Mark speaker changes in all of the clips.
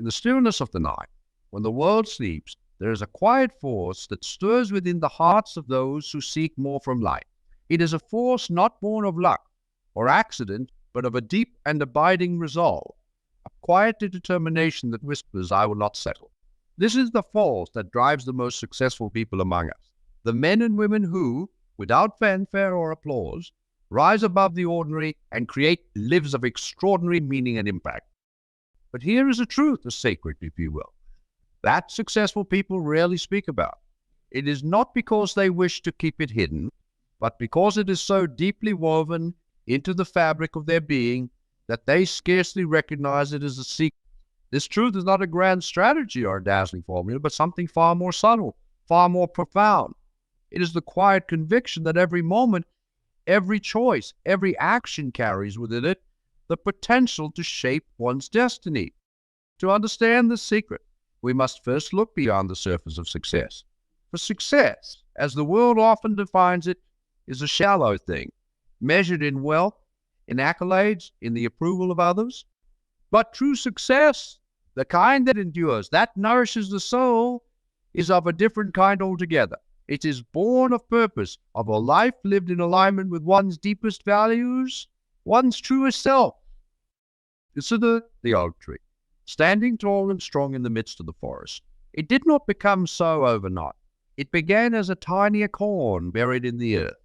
Speaker 1: In the stillness of the night, when the world sleeps, there is a quiet force that stirs within the hearts of those who seek more from life. It is a force not born of luck or accident, but of a deep and abiding resolve, a quiet determination that whispers, "I will not settle." This is the force that drives the most successful people among us, the men and women who, without fanfare or applause, rise above the ordinary and create lives of extraordinary meaning and impact. But here is a truth, a secret, if you will, that successful people rarely speak about. It is not because they wish to keep it hidden, but because it is so deeply woven into the fabric of their being that they scarcely recognize it as a secret. This truth is not a grand strategy or a dazzling formula, but something far more subtle, far more profound. It is the quiet conviction that every moment, every choice, every action carries within it the potential to shape one's destiny. To understand this secret, we must first look beyond the surface of success. For success, as the world often defines it, is a shallow thing, measured in wealth, in accolades, in the approval of others. But true success, the kind that endures, that nourishes the soul, is of a different kind altogether. It is born of purpose, of a life lived in alignment with one's deepest values, one's truest self. Consider the oak tree, standing tall and strong in the midst of the forest. It did not become so overnight. It began as a tiny acorn buried in the earth,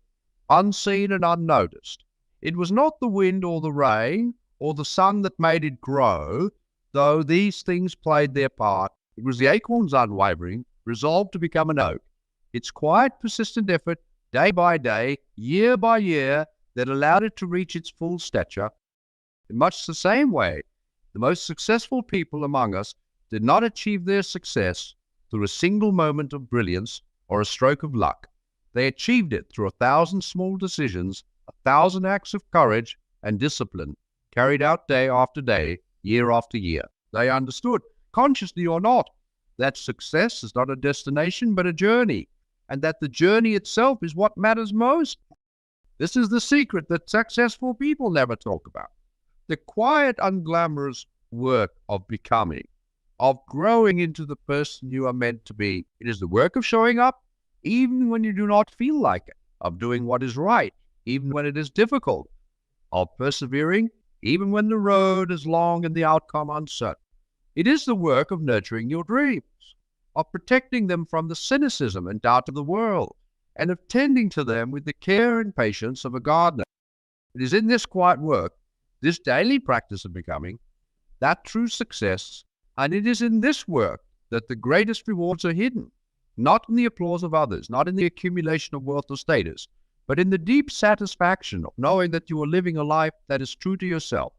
Speaker 1: unseen and unnoticed. It was not the wind or the rain or the sun that made it grow, though these things played their part. It was the acorn's unwavering resolve to become an oak, its quiet, persistent effort, day by day, year by year, that allowed it to reach its full stature. In much the same way, the most successful people among us did not achieve their success through a single moment of brilliance or a stroke of luck. They achieved it through 1,000 small decisions, 1,000 acts of courage and discipline, carried out day after day, year after year. They understood, consciously or not, that success is not a destination but a journey, and that the journey itself is what matters most. This is the secret that successful people never talk about. The quiet, unglamorous work of becoming, of growing into the person you are meant to be. It is the work of showing up even when you do not feel like it, of doing what is right, even when it is difficult, of persevering even when the road is long and the outcome uncertain. It is the work of nurturing your dreams, of protecting them from the cynicism and doubt of the world, and of tending to them with the care and patience of a gardener. It is in this quiet work, this daily practice of becoming, that true success, and it is in this work that the greatest rewards are hidden, not in the applause of others, not in the accumulation of wealth or status, but in the deep satisfaction of knowing that you are living a life that is true to yourself,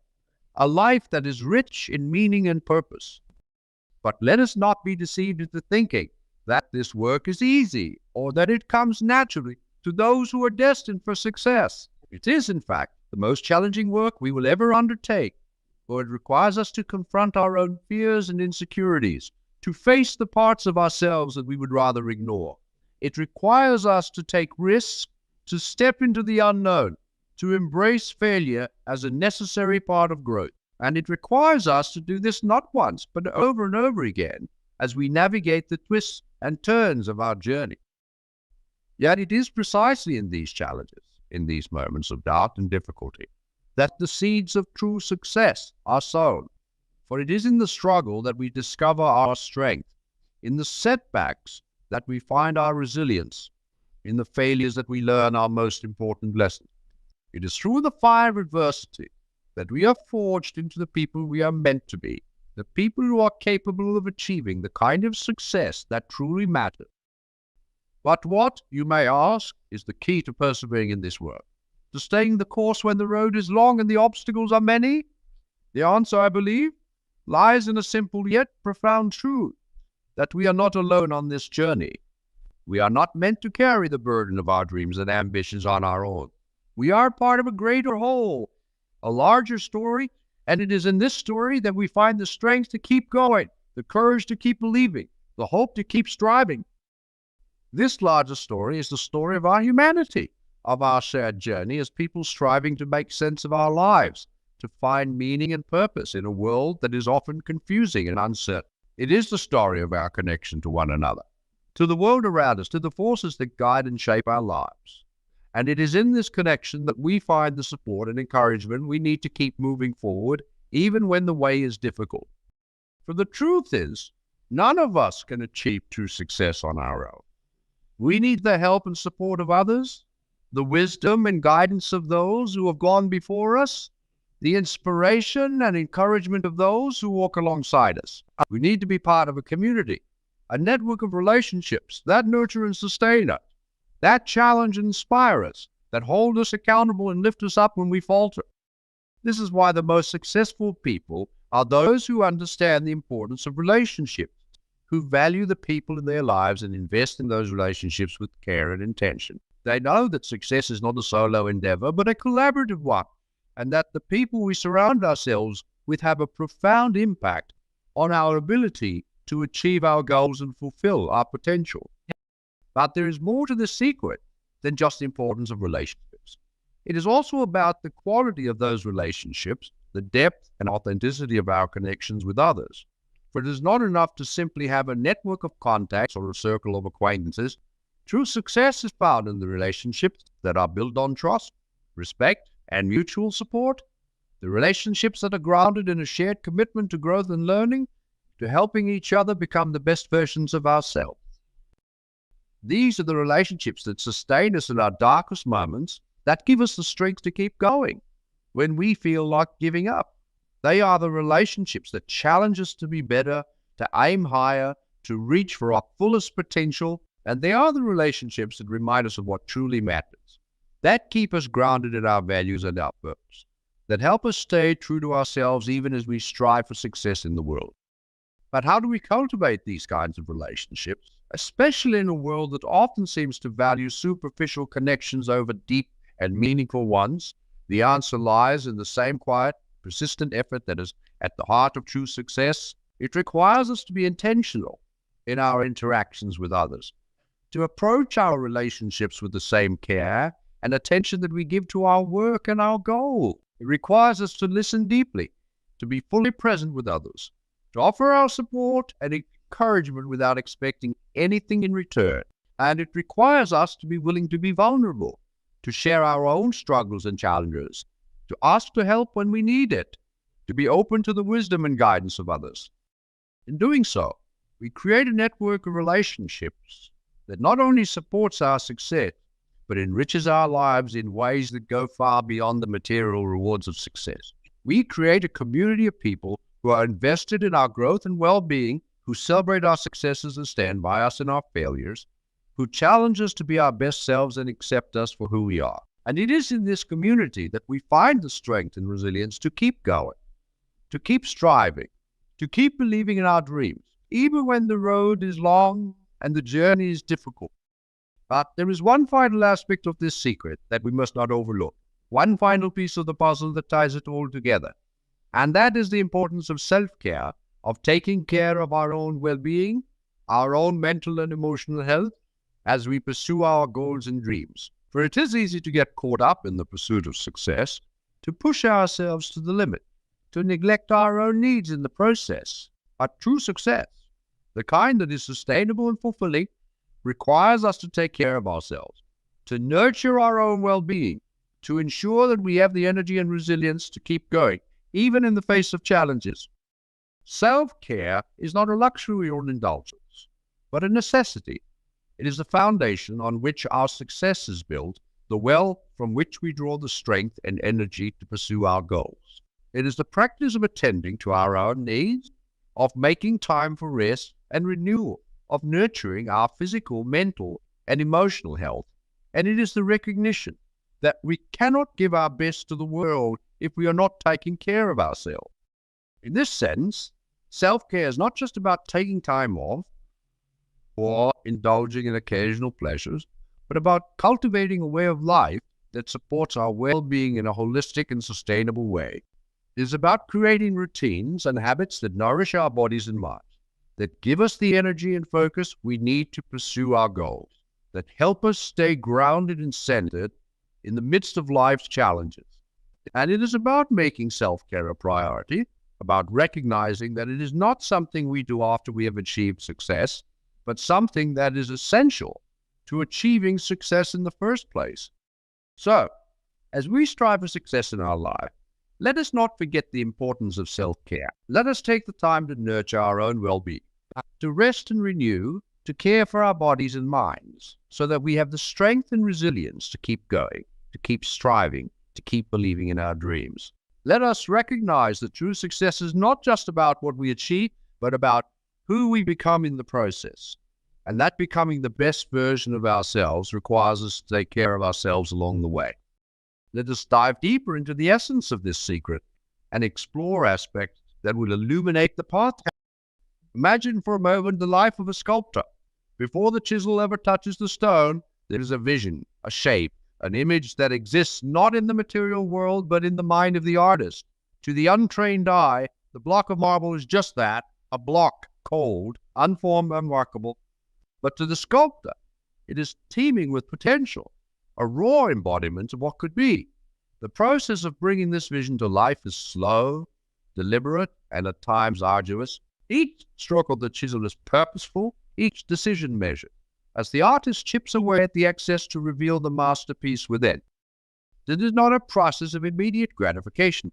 Speaker 1: a life that is rich in meaning and purpose. But let us not be deceived into thinking that this work is easy or that it comes naturally to those who are destined for success. It is, in fact, the most challenging work we will ever undertake, for it requires us to confront our own fears and insecurities, to face the parts of ourselves that we would rather ignore. It requires us to take risks, to step into the unknown, to embrace failure as a necessary part of growth. And it requires us to do this not once, but over and over again as we navigate the twists and turns of our journey. Yet it is precisely in these challenges, in these moments of doubt and difficulty, that the seeds of true success are sown. For it is in the struggle that we discover our strength, in the setbacks that we find our resilience, in the failures that we learn our most important lessons. It is through the fire of adversity that we are forged into the people we are meant to be, the people who are capable of achieving the kind of success that truly matters. But what, you may ask, is the key to persevering in this work? To staying the course when the road is long and the obstacles are many? The answer, I believe, lies in a simple yet profound truth, that we are not alone on this journey. We are not meant to carry the burden of our dreams and ambitions on our own. We are part of a greater whole, a larger story, and it is in this story that we find the strength to keep going, the courage to keep believing, the hope to keep striving. This larger story is the story of our humanity, of our shared journey as people striving to make sense of our lives, to find meaning and purpose in a world that is often confusing and uncertain. It is the story of our connection to one another, to the world around us, to the forces that guide and shape our lives. And it is in this connection that we find the support and encouragement we need to keep moving forward, even when the way is difficult. For the truth is, none of us can achieve true success on our own. We need the help and support of others, the wisdom and guidance of those who have gone before us, the inspiration and encouragement of those who walk alongside us. We need to be part of a community, a network of relationships that nurture and sustain us, that challenge and inspire us, that hold us accountable and lift us up when we falter. This is why the most successful people are those who understand the importance of relationships, who value the people in their lives and invest in those relationships with care and intention. They know that success is not a solo endeavor, but a collaborative one, and that the people we surround ourselves with have a profound impact on our ability to achieve our goals and fulfill our potential. But there is more to this secret than just the importance of relationships. It is also about the quality of those relationships, the depth and authenticity of our connections with others. For it is not enough to simply have a network of contacts or a circle of acquaintances. True success is found in the relationships that are built on trust, respect, and mutual support. The relationships that are grounded in a shared commitment to growth and learning, to helping each other become the best versions of ourselves. These are the relationships that sustain us in our darkest moments, that give us the strength to keep going when we feel like giving up. They are the relationships that challenge us to be better, to aim higher, to reach for our fullest potential, and they are the relationships that remind us of what truly matters, that keep us grounded in our values and our purpose, that help us stay true to ourselves even as we strive for success in the world. But how do we cultivate these kinds of relationships, especially in a world that often seems to value superficial connections over deep and meaningful ones? The answer lies in the same quiet, persistent effort that is at the heart of true success. It requires us to be intentional in our interactions with others, to approach our relationships with the same care and attention that we give to our work and our goal. It requires us to listen deeply, to be fully present with others, to offer our support and encouragement without expecting anything in return. And it requires us to be willing to be vulnerable, to share our own struggles and challenges, to ask for help when we need it, to be open to the wisdom and guidance of others. In doing so, we create a network of relationships that not only supports our success, but enriches our lives in ways that go far beyond the material rewards of success. We create a community of people who are invested in our growth and well-being, who celebrate our successes and stand by us in our failures, who challenge us to be our best selves and accept us for who we are. And it is in this community that we find the strength and resilience to keep going, to keep striving, to keep believing in our dreams, even when the road is long and the journey is difficult. But there is one final aspect of this secret that we must not overlook, one final piece of the puzzle that ties it all together. And that is the importance of self-care, of taking care of our own well-being, our own mental and emotional health, as we pursue our goals and dreams. For it is easy to get caught up in the pursuit of success, to push ourselves to the limit, to neglect our own needs in the process. But true success, the kind that is sustainable and fulfilling, requires us to take care of ourselves, to nurture our own well-being, to ensure that we have the energy and resilience to keep going, even in the face of challenges. Self-care is not a luxury or an indulgence, but a necessity. It is the foundation on which our success is built, the well from which we draw the strength and energy to pursue our goals. It is the practice of attending to our own needs, of making time for rest and renewal, of nurturing our physical, mental, and emotional health. And it is the recognition that we cannot give our best to the world if we are not taking care of ourselves. In this sense, self-care is not just about taking time off or indulging in occasional pleasures, but about cultivating a way of life that supports our well-being in a holistic and sustainable way. It is about creating routines and habits that nourish our bodies and minds, that give us the energy and focus we need to pursue our goals, that help us stay grounded and centered in the midst of life's challenges. And it is about making self-care a priority, about recognizing that it is not something we do after we have achieved success, but something that is essential to achieving success in the first place. So, as we strive for success in our life, let us not forget the importance of self-care. Let us take the time to nurture our own well-being, to rest and renew, to care for our bodies and minds, so that we have the strength and resilience to keep going, to keep striving, to keep believing in our dreams. Let us recognize that true success is not just about what we achieve, but about who we become in the process. And that becoming the best version of ourselves requires us to take care of ourselves along the way. Let us dive deeper into the essence of this secret and explore aspects that will illuminate the path. Imagine for a moment the life of a sculptor. Before the chisel ever touches the stone, there is a vision, a shape, an image that exists not in the material world, but in the mind of the artist. To the untrained eye, the block of marble is just that, a block, cold, unformed, unworkable. But to the sculptor, it is teeming with potential, a raw embodiment of what could be. The process of bringing this vision to life is slow, deliberate, and at times arduous. Each stroke of the chisel is purposeful, each decision measured, as the artist chips away at the excess to reveal the masterpiece within. It is not a process of immediate gratification.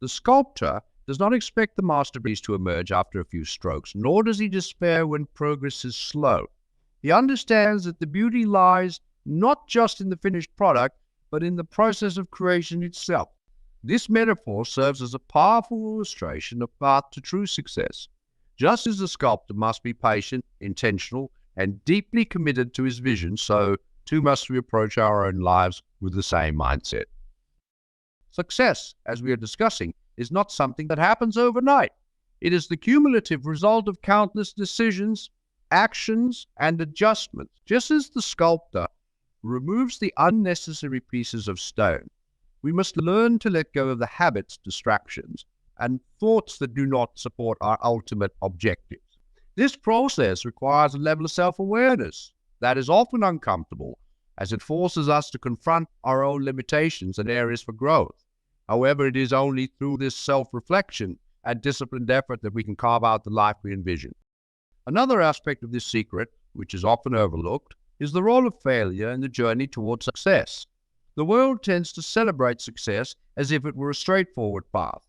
Speaker 1: The sculptor does not expect the masterpiece to emerge after a few strokes, nor does he despair when progress is slow. He understands that the beauty lies not just in the finished product, but in the process of creation itself. This metaphor serves as a powerful illustration of path to true success. Just as the sculptor must be patient, intentional, and deeply committed to his vision, so too must we approach our own lives with the same mindset. Success, as we are discussing, is not something that happens overnight. It is the cumulative result of countless decisions, actions, and adjustments. Just as the sculptor removes the unnecessary pieces of stone, we must learn to let go of the habits, distractions, and thoughts that do not support our ultimate objectives. This process requires a level of self-awareness that is often uncomfortable, as it forces us to confront our own limitations and areas for growth. However, it is only through this self-reflection and disciplined effort that we can carve out the life we envision. Another aspect of this secret, which is often overlooked, is the role of failure in the journey towards success. The world tends to celebrate success as if it were a straightforward path.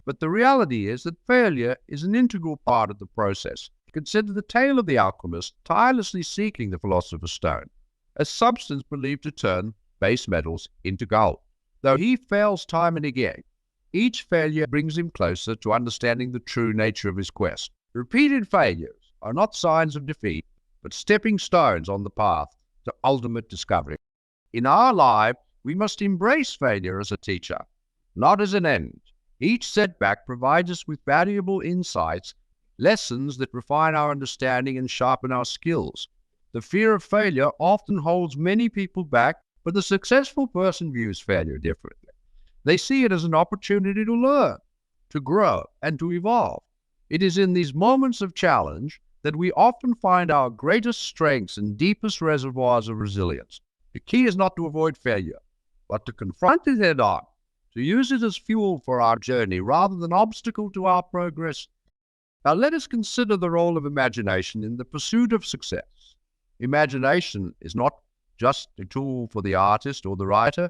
Speaker 1: But the reality is that failure is an integral part of the process. Consider the tale of the alchemist tirelessly seeking the philosopher's stone, a substance believed to turn base metals into gold. Though he fails time and again, each failure brings him closer to understanding the true nature of his quest. Repeated failures are not signs of defeat, but stepping stones on the path to ultimate discovery. In our life, we must embrace failure as a teacher, not as an end. Each setback provides us with valuable insights, lessons that refine our understanding and sharpen our skills. The fear of failure often holds many people back, but the successful person views failure differently. They see it as an opportunity to learn, to grow, and to evolve. It is in these moments of challenge that we often find our greatest strengths and deepest reservoirs of resilience. The key is not to avoid failure, but to confront it head on, to use it as fuel for our journey rather than obstacle to our progress. Now let us consider the role of imagination in the pursuit of success. Imagination is not just a tool for the artist or the writer.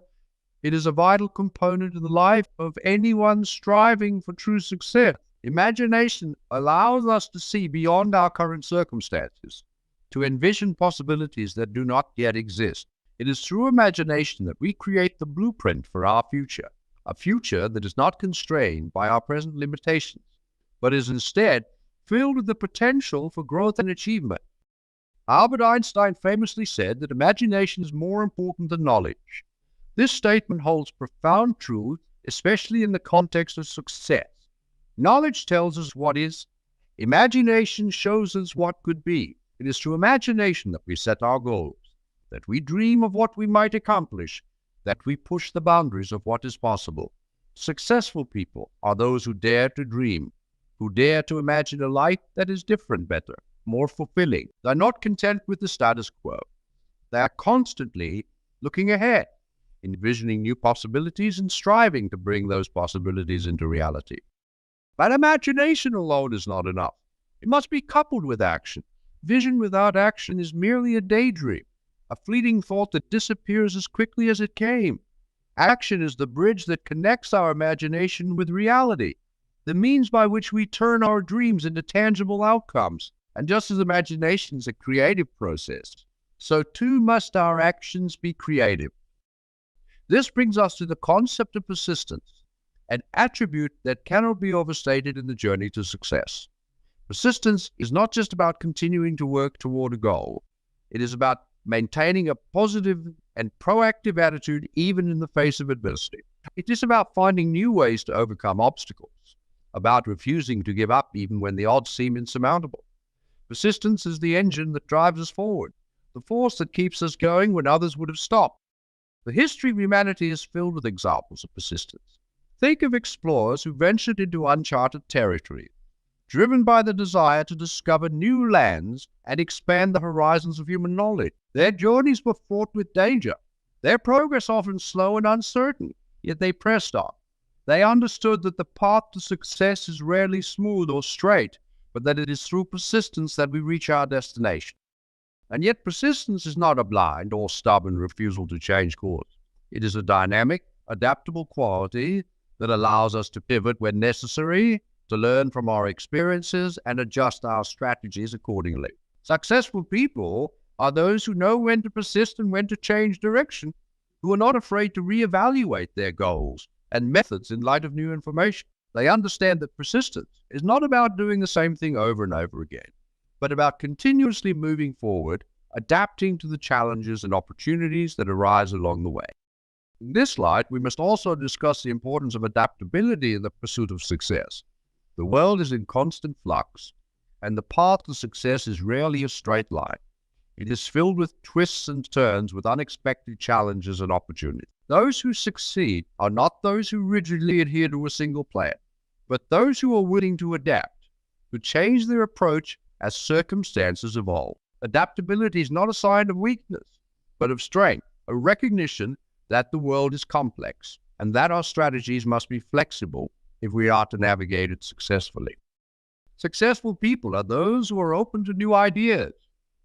Speaker 1: It is a vital component of the life of anyone striving for true success. Imagination allows us to see beyond our current circumstances, to envision possibilities that do not yet exist. It is through imagination that we create the blueprint for our future, a future that is not constrained by our present limitations, but is instead filled with the potential for growth and achievement. Albert Einstein famously said that imagination is more important than knowledge. This statement holds profound truth, especially in the context of success. Knowledge tells us what is. Imagination shows us what could be. It is through imagination that we set our goals, that we dream of what we might accomplish, that we push the boundaries of what is possible. Successful people are those who dare to dream, who dare to imagine a life that is different, better, more fulfilling. They are not content with the status quo. They are constantly looking ahead, envisioning new possibilities and striving to bring those possibilities into reality. But imagination alone is not enough. It must be coupled with action. Vision without action is merely a daydream, a fleeting thought that disappears as quickly as it came. Action is the bridge that connects our imagination with reality, the means by which we turn our dreams into tangible outcomes. And just as imagination is a creative process, so too must our actions be creative. This brings us to the concept of persistence, an attribute that cannot be overstated in the journey to success. Persistence is not just about continuing to work toward a goal. It is about maintaining a positive and proactive attitude even in the face of adversity. It is about finding new ways to overcome obstacles, about refusing to give up even when the odds seem insurmountable. Persistence is the engine that drives us forward, the force that keeps us going when others would have stopped. The history of humanity is filled with examples of persistence. Think of explorers who ventured into uncharted territory, driven by the desire to discover new lands and expand the horizons of human knowledge. Their journeys were fraught with danger, their progress often slow and uncertain, yet they pressed on. They understood that the path to success is rarely smooth or straight, but that it is through persistence that we reach our destination. And yet persistence is not a blind or stubborn refusal to change course. It is a dynamic, adaptable quality that allows us to pivot when necessary, to learn from our experiences and adjust our strategies accordingly. Successful people are those who know when to persist and when to change direction, who are not afraid to reevaluate their goals and methods in light of new information. They understand that persistence is not about doing the same thing over and over again, but about continuously moving forward, adapting to the challenges and opportunities that arise along the way. In this light, we must also discuss the importance of adaptability in the pursuit of success. The world is in constant flux, and the path to success is rarely a straight line. It is filled with twists and turns, with unexpected challenges and opportunities. Those who succeed are not those who rigidly adhere to a single plan, but those who are willing to adapt, who change their approach as circumstances evolve. Adaptability is not a sign of weakness, but of strength, a recognition that the world is complex and that our strategies must be flexible if we are to navigate it successfully. Successful people are those who are open to new ideas,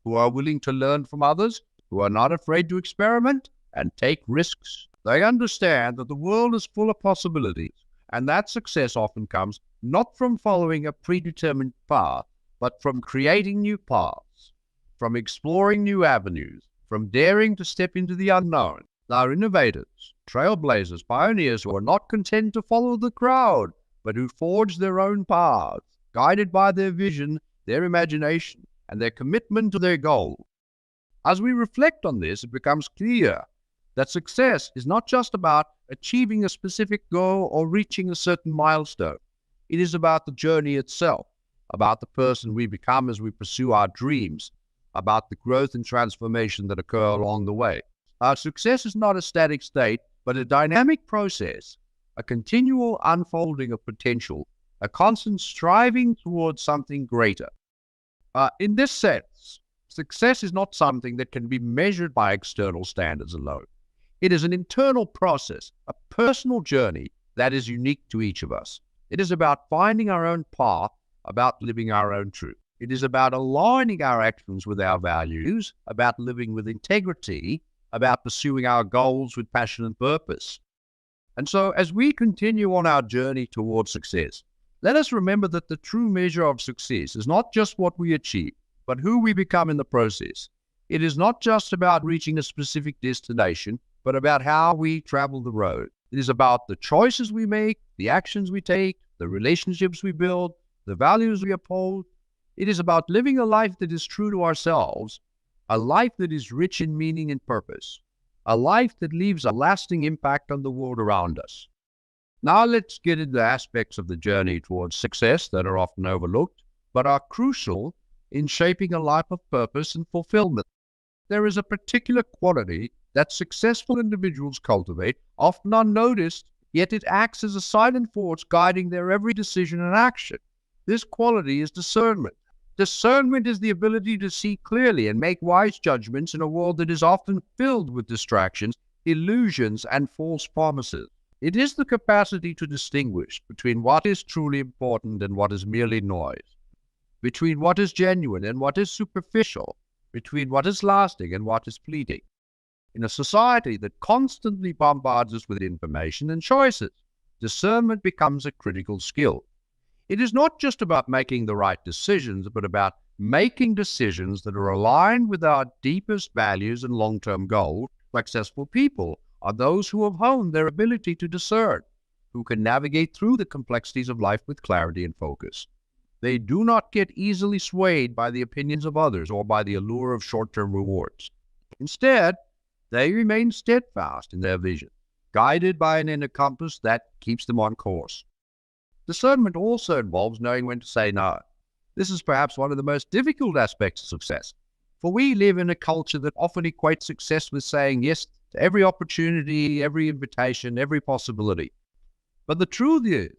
Speaker 1: who are willing to learn from others, who are not afraid to experiment and take risks. They understand that the world is full of possibilities, and that success often comes not from following a predetermined path, but from creating new paths, from exploring new avenues, from daring to step into the unknown. They are innovators, trailblazers, pioneers who are not content to follow the crowd, but who forge their own paths, guided by their vision, their imagination, and their commitment to their goal. As we reflect on this, it becomes clear that success is not just about achieving a specific goal or reaching a certain milestone. It is about the journey itself, about the person we become as we pursue our dreams, about the growth and transformation that occur along the way. Our success is not a static state, but a dynamic process, a continual unfolding of potential, a constant striving towards something greater. In this sense, success is not something that can be measured by external standards alone. It is an internal process, a personal journey that is unique to each of us. It is about finding our own path, about living our own truth. It is about aligning our actions with our values, about living with integrity, about pursuing our goals with passion and purpose. And so, as we continue on our journey towards success, let us remember that the true measure of success is not just what we achieve, but who we become in the process. It is not just about reaching a specific destination, but about how we travel the road. It is about the choices we make, the actions we take, the relationships we build, the values we uphold. It is about living a life that is true to ourselves, a life that is rich in meaning and purpose, a life that leaves a lasting impact on the world around us. Now let's get into aspects of the journey towards success that are often overlooked, but are crucial in shaping a life of purpose and fulfillment. There is a particular quality that successful individuals cultivate, often unnoticed, yet it acts as a silent force guiding their every decision and action. This quality is discernment. Discernment is the ability to see clearly and make wise judgments in a world that is often filled with distractions. illusions, and false promises. It is the capacity to distinguish between what is truly important and what is merely noise, between what is genuine and what is superficial, between what is lasting and what is fleeting. In a society that constantly bombards us with information and choices, discernment becomes a critical skill. It is not just about making the right decisions, but about making decisions that are aligned with our deepest values and long-term goals. Successful people are those who have honed their ability to discern, who can navigate through the complexities of life with clarity and focus. They do not get easily swayed by the opinions of others or by the allure of short-term rewards. Instead, they remain steadfast in their vision, guided by an inner compass that keeps them on course. Discernment also involves knowing when to say no. This is perhaps one of the most difficult aspects of success, for we live in a culture that often equates success with saying yes to every opportunity, every invitation, every possibility. But the truth is,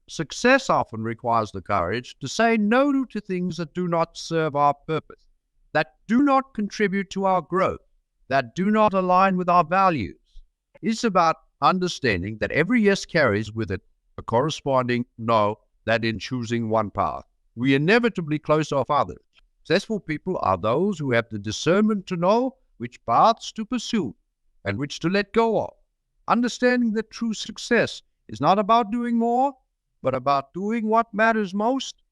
Speaker 1: success often requires the courage to say no to things that do not serve our purpose, that do not contribute to our growth, that do not align with our values. It's about understanding that every yes carries with it a corresponding no, that in choosing one path, we inevitably close off others. Successful people are those who have the discernment to know which paths to pursue and which to let go of, understanding that true success is not about doing more, but about doing what matters most.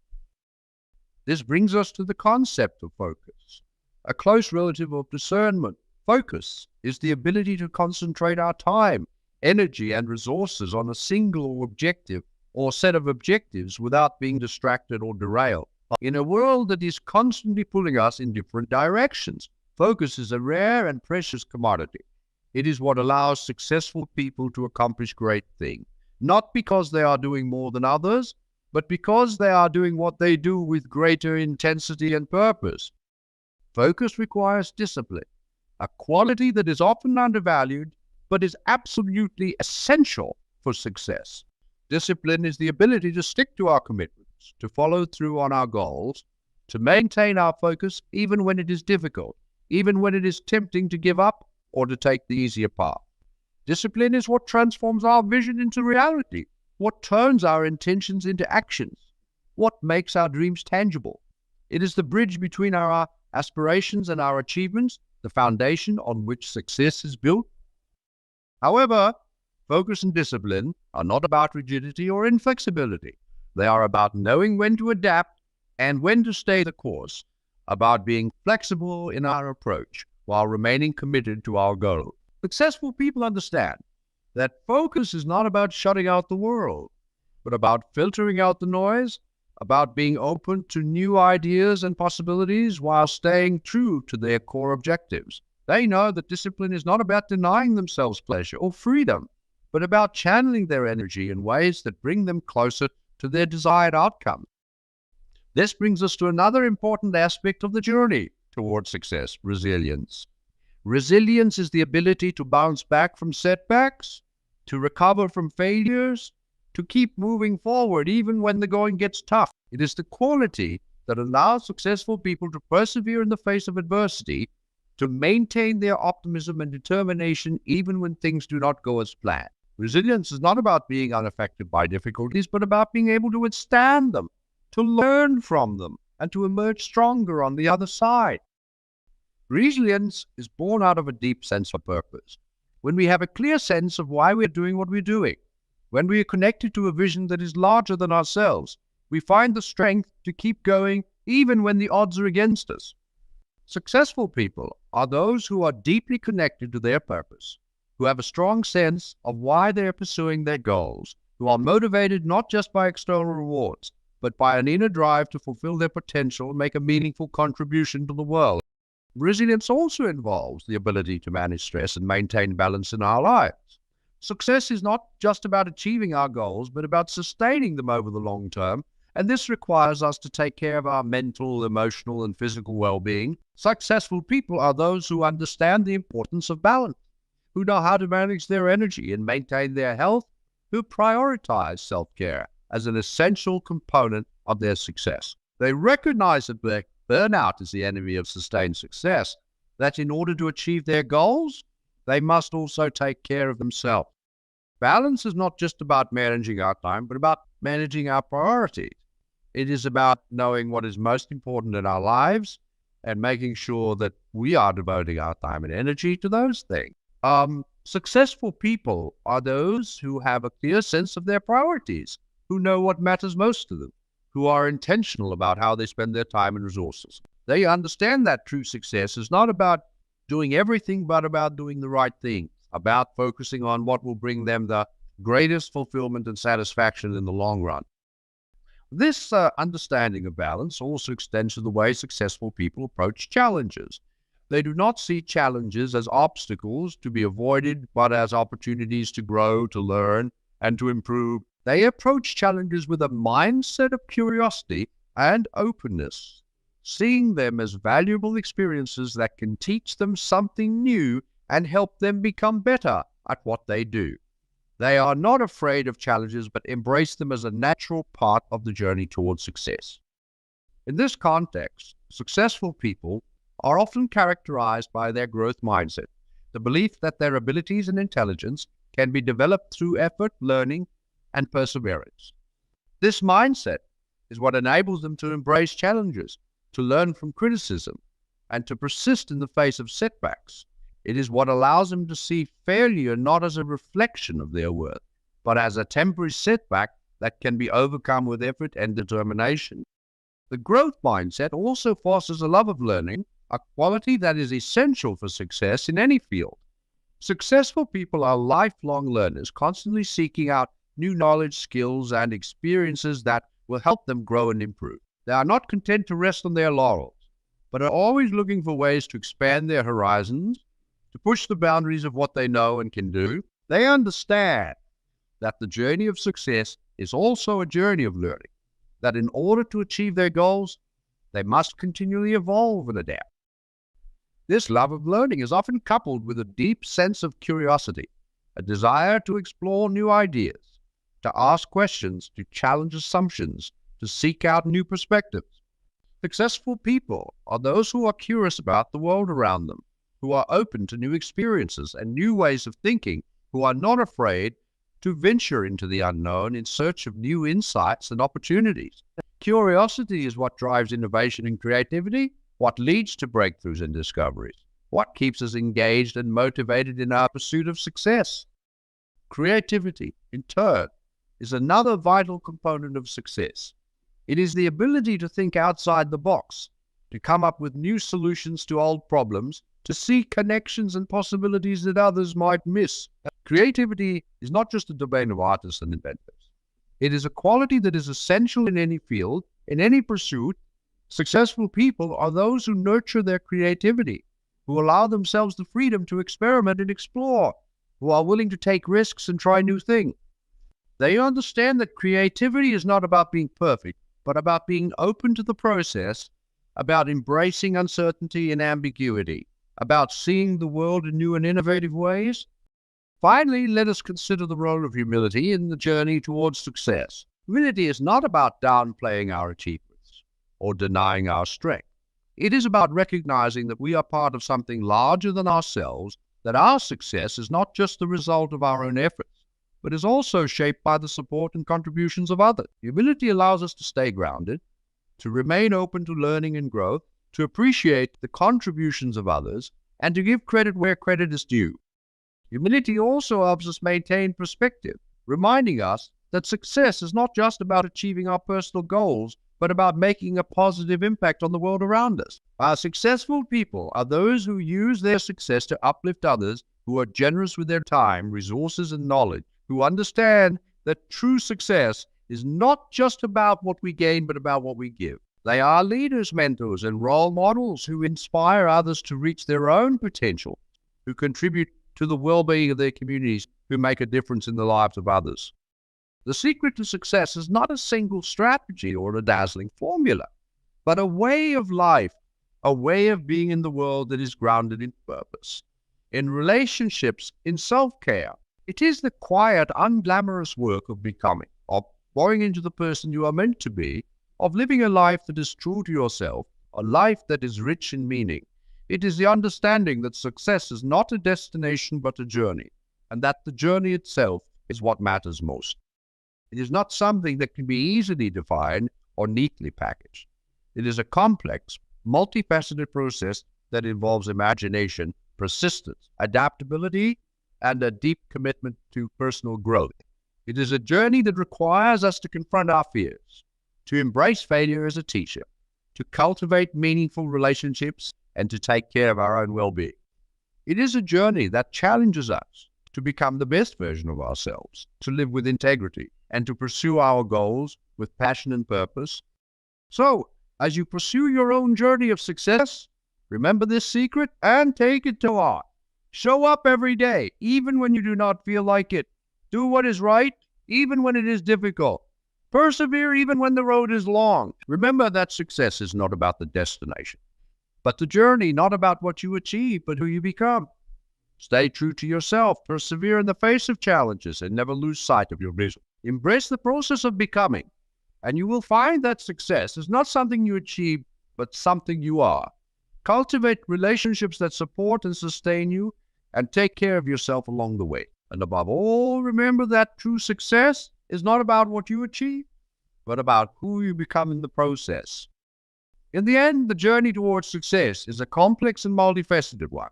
Speaker 1: This brings us to the concept of focus, a close relative of discernment. Focus is the ability to concentrate our time, energy, and resources on a single objective or set of objectives without being distracted or derailed. In a world that is constantly pulling us in different directions, focus is a rare and precious commodity. It is what allows successful people to accomplish great things, not because they are doing more than others, but because they are doing what they do with greater intensity and purpose. Focus requires discipline, a quality that is often undervalued, but is absolutely essential for success. Discipline is the ability to stick to our commitments, to follow through on our goals, to maintain our focus even when it is difficult, even when it is tempting to give up or to take the easier path. Discipline is what transforms our vision into reality, what turns our intentions into actions, what makes our dreams tangible. It is the bridge between our aspirations and our achievements, the foundation on which success is built. However, focus and discipline are not about rigidity or inflexibility. They are about knowing when to adapt and when to stay the course, about being flexible in our approach while remaining committed to our goal. Successful people understand that focus is not about shutting out the world, but about filtering out the noise, about being open to new ideas and possibilities while staying true to their core objectives. They know that discipline is not about denying themselves pleasure or freedom, but about channeling their energy in ways that bring them closer to their desired outcome. This brings us to another important aspect of the journey towards success: resilience. Resilience is the ability to bounce back from setbacks, to recover from failures, to keep moving forward even when the going gets tough. It is the quality that allows successful people to persevere in the face of adversity, to maintain their optimism and determination even when things do not go as planned. Resilience is not about being unaffected by difficulties, but about being able to withstand them, to learn from them, and to emerge stronger on the other side. Resilience is born out of a deep sense of purpose. When we have a clear sense of why we're doing what we're doing, when we are connected to a vision that is larger than ourselves, we find the strength to keep going even when the odds are against us. Successful people are those who are deeply connected to their purpose, who have a strong sense of why they are pursuing their goals, who are motivated not just by external rewards, but by an inner drive to fulfill their potential and make a meaningful contribution to the world. Resilience also involves the ability to manage stress and maintain balance in our lives. Success is not just about achieving our goals, but about sustaining them over the long term, and this requires us to take care of our mental, emotional, and physical well-being. Successful people are those who understand the importance of balance, who know how to manage their energy and maintain their health, who prioritize self-care as an essential component of their success. They recognize that burnout is the enemy of sustained success, that in order to achieve their goals, they must also take care of themselves. Balance is not just about managing our time, but about managing our priorities. It is about knowing what is most important in our lives and making sure that we are devoting our time and energy to those things. Successful people are those who have a clear sense of their priorities, who know what matters most to them, who are intentional about how they spend their time and resources. They understand that true success is not about doing everything, but about doing the right thing, about focusing on what will bring them the greatest fulfillment and satisfaction in the long run. This understanding of balance also extends to the way successful people approach challenges. They do not see challenges as obstacles to be avoided, but as opportunities to grow, to learn, and to improve. They approach challenges with a mindset of curiosity and openness, seeing them as valuable experiences that can teach them something new and help them become better at what they do. They are not afraid of challenges, but embrace them as a natural part of the journey towards success. In this context, successful people are often characterized by their growth mindset, the belief that their abilities and intelligence can be developed through effort, learning, and perseverance. This mindset is what enables them to embrace challenges, to learn from criticism, and to persist in the face of setbacks. It is what allows them to see failure not as a reflection of their worth, but as a temporary setback that can be overcome with effort and determination. The growth mindset also fosters a love of learning, a quality that is essential for success in any field. Successful people are lifelong learners, constantly seeking out new knowledge, skills, and experiences that will help them grow and improve. They are not content to rest on their laurels, but are always looking for ways to expand their horizons, to push the boundaries of what they know and can do. They understand that the journey of success is also a journey of learning, that in order to achieve their goals, they must continually evolve and adapt. This love of learning is often coupled with a deep sense of curiosity, a desire to explore new ideas, to ask questions, to challenge assumptions, to seek out new perspectives. Successful people are those who are curious about the world around them, who are open to new experiences and new ways of thinking, who are not afraid to venture into the unknown in search of new insights and opportunities. Curiosity is what drives innovation and creativity, what leads to breakthroughs and discoveries, what keeps us engaged and motivated in our pursuit of success. Creativity, in turn, is another vital component of success. It is the ability to think outside the box, to come up with new solutions to old problems, to see connections and possibilities that others might miss. Creativity is not just a domain of artists and inventors. It is a quality that is essential in any field, in any pursuit. Successful people are those who nurture their creativity, who allow themselves the freedom to experiment and explore, who are willing to take risks and try new things. They understand that creativity is not about being perfect, but about being open to the process, about embracing uncertainty and ambiguity, about seeing the world in new and innovative ways. Finally, let us consider the role of humility in the journey towards success. Humility is not about downplaying our achievements or denying our strength. It is about recognizing that we are part of something larger than ourselves, that our success is not just the result of our own efforts, but is also shaped by the support and contributions of others. Humility allows us to stay grounded, to remain open to learning and growth, to appreciate the contributions of others, and to give credit where credit is due. Humility also helps us maintain perspective, reminding us that success is not just about achieving our personal goals, but about making a positive impact on the world around us. Our successful people are those who use their success to uplift others, who are generous with their time, resources, and knowledge, who understand that true success is not just about what we gain, but about what we give. They are leaders, mentors, and role models who inspire others to reach their own potential, who contribute to the well-being of their communities, who make a difference in the lives of others. The secret to success is not a single strategy or a dazzling formula, but a way of life, a way of being in the world that is grounded in purpose, in relationships, in self-care. It is the quiet, unglamorous work of becoming, of growing into the person you are meant to be, of living a life that is true to yourself, a life that is rich in meaning. It is the understanding that success is not a destination but a journey, and that the journey itself is what matters most. It is not something that can be easily defined or neatly packaged. It is a complex, multifaceted process that involves imagination, persistence, adaptability, and a deep commitment to personal growth. It is a journey that requires us to confront our fears, to embrace failure as a teacher, to cultivate meaningful relationships, and to take care of our own well-being. It is a journey that challenges us to become the best version of ourselves, to live with integrity, and to pursue our goals with passion and purpose. So, as you pursue your own journey of success, remember this secret and take it to heart. Show up every day, even when you do not feel like it. Do what is right, even when it is difficult. Persevere even when the road is long. Remember that success is not about the destination, but the journey, not about what you achieve, but who you become. Stay true to yourself, persevere in the face of challenges, and never lose sight of your vision. Embrace the process of becoming, and you will find that success is not something you achieve, but something you are. Cultivate relationships that support and sustain you, and take care of yourself along the way. And above all, remember that true success is not about what you achieve, but about who you become in the process. In the end, the journey towards success is a complex and multifaceted one,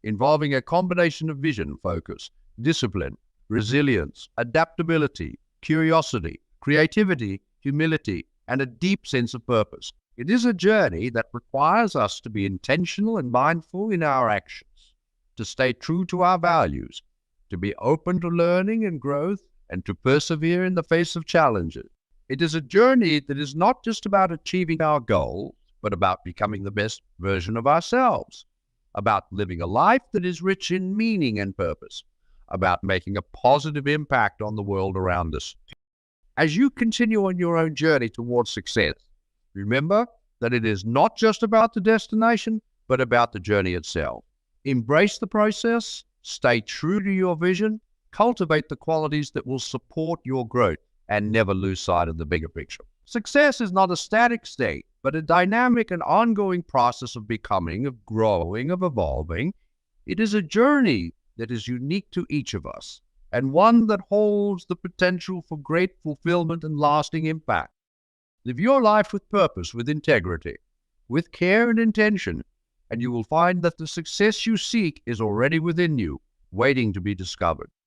Speaker 1: involving a combination of vision, focus, discipline, resilience, adaptability, curiosity, creativity, humility, and a deep sense of purpose. It is a journey that requires us to be intentional and mindful in our actions, to stay true to our values, to be open to learning and growth, and to persevere in the face of challenges. It is a journey that is not just about achieving our goals, but about becoming the best version of ourselves, about living a life that is rich in meaning and purpose, about making a positive impact on the world around us. As you continue on your own journey towards success, remember that it is not just about the destination, but about the journey itself. Embrace the process, stay true to your vision, cultivate the qualities that will support your growth, and never lose sight of the bigger picture. Success is not a static state, but a dynamic and ongoing process of becoming, of growing, of evolving. It is a journey that is unique to each of us, and one that holds the potential for great fulfillment and lasting impact. Live your life with purpose, with integrity, with care and intention, and you will find that the success you seek is already within you, waiting to be discovered.